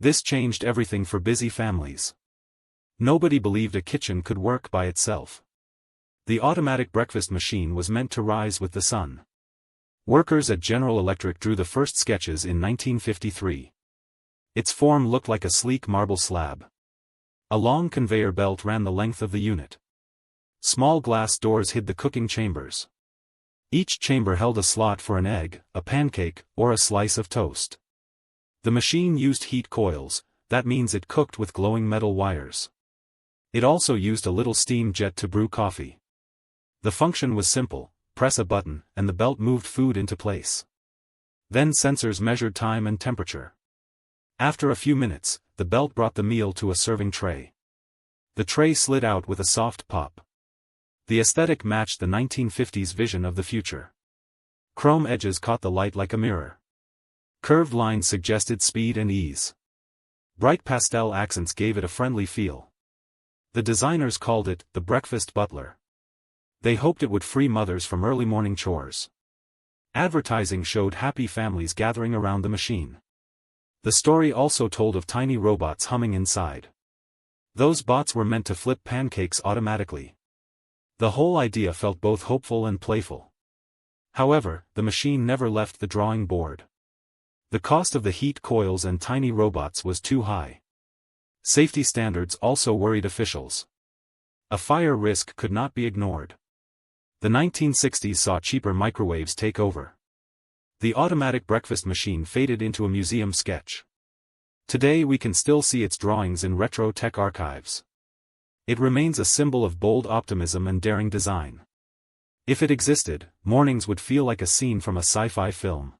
This changed everything for busy families. Nobody believed a kitchen could work by itself. The automatic breakfast machine was meant to rise with the sun. Workers at General Electric drew the first sketches in 1953. Its form looked like a sleek marble slab. A long conveyor belt ran the length of the unit. Small glass doors hid the cooking chambers. Each chamber held a slot for an egg, a pancake, or a slice of toast. The machine used heat coils, that means it cooked with glowing metal wires. It also used a little steam jet to brew coffee. The function was simple: press a button, and the belt moved food into place. Then sensors measured time and temperature. After a few minutes, the belt brought the meal to a serving tray. The tray slid out with a soft pop. The aesthetic matched the 1950s vision of the future. Chrome edges caught the light like a mirror. Curved lines suggested speed and ease. Bright pastel accents gave it a friendly feel. The designers called it the breakfast butler. They hoped it would free mothers from early morning chores. Advertising showed happy families gathering around the machine. The story also told of tiny robots humming inside. Those bots were meant to flip pancakes automatically. The whole idea felt both hopeful and playful. However, the machine never left the drawing board. The cost of the heat coils and tiny robots was too high. Safety standards also worried officials. A fire risk could not be ignored. The 1960s saw cheaper microwaves take over. The automatic breakfast machine faded into a museum sketch. Today we can still see its drawings in retro tech archives. It remains a symbol of bold optimism and daring design. If it existed, mornings would feel like a scene from a sci-fi film.